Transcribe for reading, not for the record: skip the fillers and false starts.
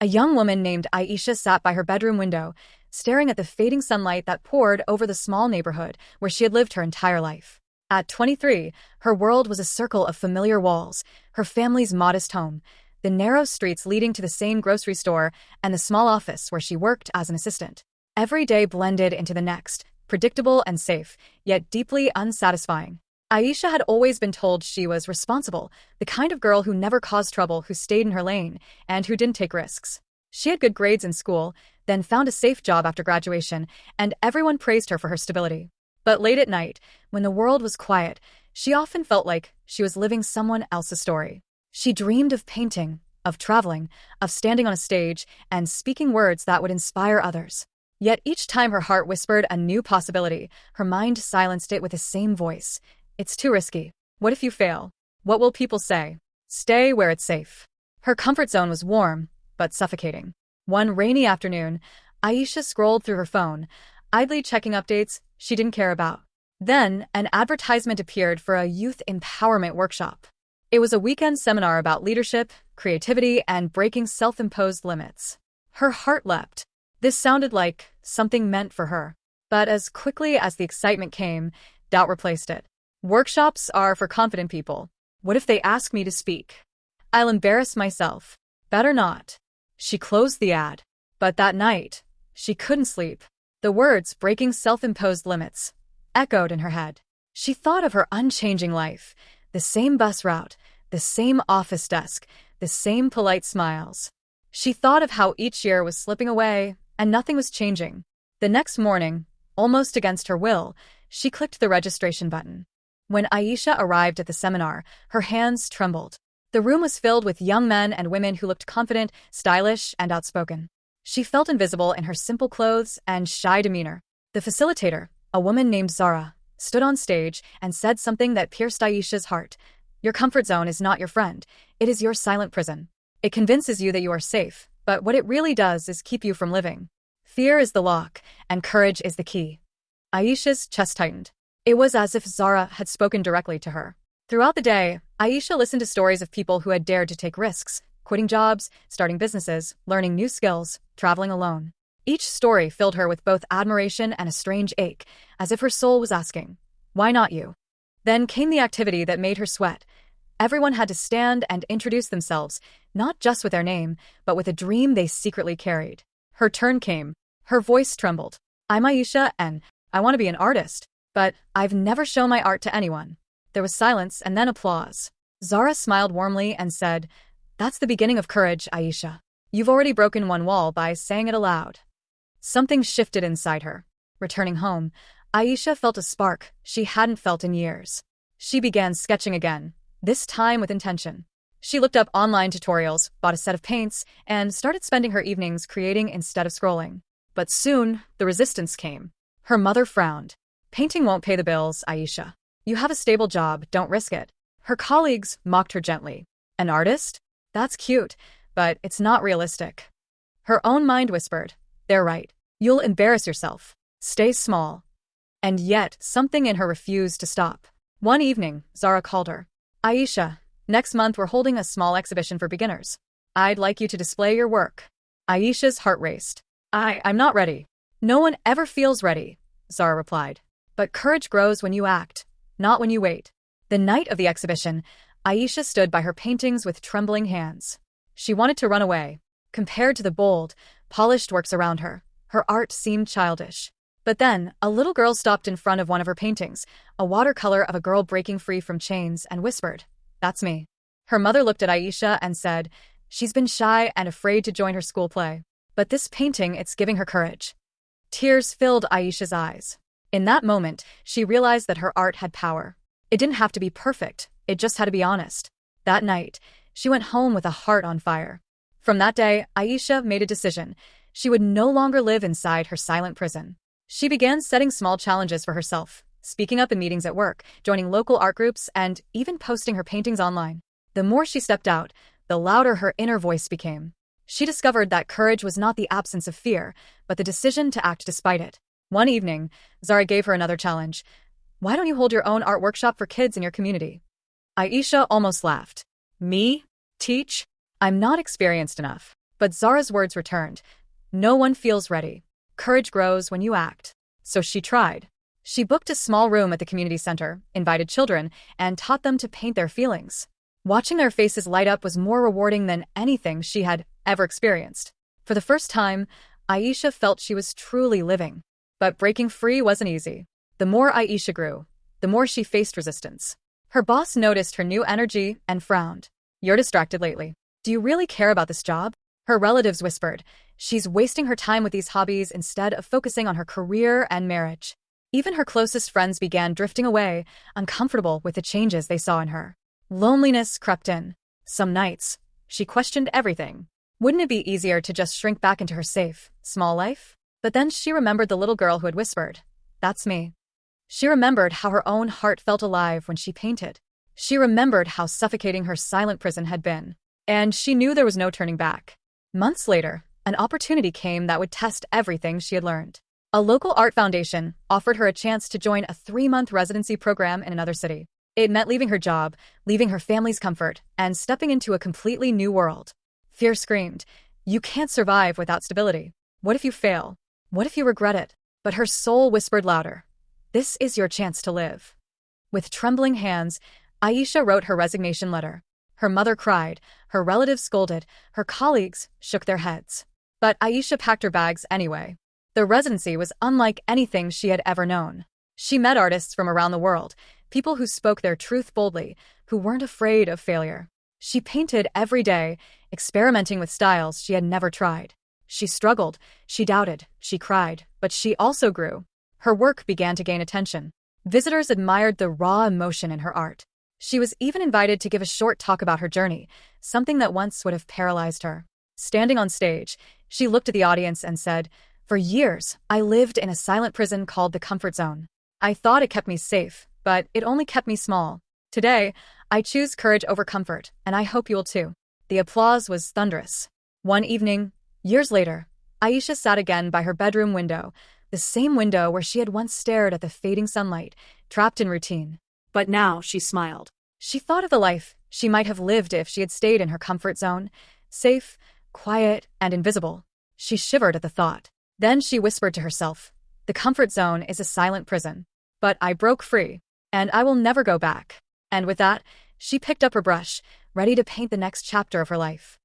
A young woman named Aisha sat by her bedroom window, staring at the fading sunlight that poured over the small neighborhood where she had lived her entire life. At 23, her world was a circle of familiar walls, her family's modest home, the narrow streets leading to the same grocery store, and the small office where she worked as an assistant. Every day blended into the next, predictable and safe, yet deeply unsatisfying. Aisha had always been told she was responsible, the kind of girl who never caused trouble, who stayed in her lane, and who didn't take risks. She had good grades in school, then found a safe job after graduation, and everyone praised her for her stability. But late at night, when the world was quiet, she often felt like she was living someone else's story. She dreamed of painting, of traveling, of standing on a stage, and speaking words that would inspire others. Yet each time her heart whispered a new possibility, her mind silenced it with the same voice. It's too risky. What if you fail? What will people say? Stay where it's safe. Her comfort zone was warm, but suffocating. One rainy afternoon, Aisha scrolled through her phone, idly checking updates she didn't care about. Then, an advertisement appeared for a youth empowerment workshop. It was a weekend seminar about leadership, creativity, and breaking self-imposed limits. Her heart leapt. This sounded like something meant for her. But as quickly as the excitement came, doubt replaced it. Workshops are for confident people. What if they ask me to speak? I'll embarrass myself. Better not. She closed the ad. But that night, she couldn't sleep. The words breaking self-imposed limits echoed in her head. She thought of her unchanging life, the same bus route, the same office desk, the same polite smiles. She thought of how each year was slipping away and nothing was changing. The next morning, almost against her will, she clicked the registration button. When Aisha arrived at the seminar, her hands trembled. The room was filled with young men and women who looked confident, stylish, and outspoken. She felt invisible in her simple clothes and shy demeanor. The facilitator, a woman named Zara, stood on stage and said something that pierced Aisha's heart. Your comfort zone is not your friend. It is your silent prison. It convinces you that you are safe, but what it really does is keep you from living. Fear is the lock, and courage is the key. Aisha's chest tightened. It was as if Zara had spoken directly to her. Throughout the day, Aisha listened to stories of people who had dared to take risks, quitting jobs, starting businesses, learning new skills, traveling alone. Each story filled her with both admiration and a strange ache, as if her soul was asking, why not you? Then came the activity that made her sweat. Everyone had to stand and introduce themselves, not just with their name, but with a dream they secretly carried. Her turn came. Her voice trembled. I'm Aisha, and I want to be an artist. But I've never shown my art to anyone. There was silence and then applause. Zara smiled warmly and said, That's the beginning of courage, Aisha. You've already broken one wall by saying it aloud. Something shifted inside her. Returning home, Aisha felt a spark she hadn't felt in years. She began sketching again, this time with intention. She looked up online tutorials, bought a set of paints, and started spending her evenings creating instead of scrolling. But soon, the resistance came. Her mother frowned. Painting won't pay the bills, Aisha. You have a stable job, don't risk it. Her colleagues mocked her gently. An artist? That's cute, but it's not realistic. Her own mind whispered, They're right. You'll embarrass yourself. Stay small. And yet, something in her refused to stop. One evening, Zara called her. Aisha, next month we're holding a small exhibition for beginners. I'd like you to display your work. Aisha's heart raced. I'm not ready. No one ever feels ready, Zara replied. But courage grows when you act, not when you wait. The night of the exhibition, Aisha stood by her paintings with trembling hands. She wanted to run away. Compared to the bold, polished works around her, her art seemed childish. But then, a little girl stopped in front of one of her paintings, a watercolor of a girl breaking free from chains, and whispered, That's me. Her mother looked at Aisha and said, She's been shy and afraid to join her school play. But this painting, it's giving her courage. Tears filled Aisha's eyes. In that moment, she realized that her art had power. It didn't have to be perfect, it just had to be honest. That night, she went home with a heart on fire. From that day, Aisha made a decision. She would no longer live inside her silent prison. She began setting small challenges for herself, speaking up in meetings at work, joining local art groups, and even posting her paintings online. The more she stepped out, the louder her inner voice became. She discovered that courage was not the absence of fear, but the decision to act despite it. One evening, Zara gave her another challenge. Why don't you hold your own art workshop for kids in your community? Aisha almost laughed. Me? Teach? I'm not experienced enough. But Zara's words returned. No one feels ready. Courage grows when you act. So she tried. She booked a small room at the community center, invited children, and taught them to paint their feelings. Watching their faces light up was more rewarding than anything she had ever experienced. For the first time, Aisha felt she was truly living. But breaking free wasn't easy. The more Aisha grew, the more she faced resistance. Her boss noticed her new energy and frowned. You're distracted lately. Do you really care about this job? Her relatives whispered. She's wasting her time with these hobbies instead of focusing on her career and marriage. Even her closest friends began drifting away, uncomfortable with the changes they saw in her. Loneliness crept in. Some nights, she questioned everything. Wouldn't it be easier to just shrink back into her safe, small life? But then she remembered the little girl who had whispered, "That's me." She remembered how her own heart felt alive when she painted. She remembered how suffocating her silent prison had been. And she knew there was no turning back. Months later, an opportunity came that would test everything she had learned. A local art foundation offered her a chance to join a 3-month residency program in another city. It meant leaving her job, leaving her family's comfort, and stepping into a completely new world. Fear screamed, "You can't survive without stability. What if you fail? What if you regret it?" But her soul whispered louder, "This is your chance to live." With trembling hands, Aisha wrote her resignation letter. Her mother cried, her relatives scolded, her colleagues shook their heads. But Aisha packed her bags anyway. The residency was unlike anything she had ever known. She met artists from around the world, people who spoke their truth boldly, who weren't afraid of failure. She painted every day, experimenting with styles she had never tried. She struggled, she doubted, she cried, but she also grew. Her work began to gain attention. Visitors admired the raw emotion in her art. She was even invited to give a short talk about her journey, something that once would have paralyzed her. Standing on stage, she looked at the audience and said, "For years, I lived in a silent prison called the comfort zone. I thought it kept me safe, but it only kept me small. Today, I choose courage over comfort, and I hope you'll too." The applause was thunderous. One evening, years later, Aisha sat again by her bedroom window, the same window where she had once stared at the fading sunlight, trapped in routine. But now she smiled. She thought of the life she might have lived if she had stayed in her comfort zone, safe, quiet, and invisible. She shivered at the thought. Then she whispered to herself, "The comfort zone is a silent prison. But I broke free, and I will never go back." And with that, she picked up her brush, ready to paint the next chapter of her life.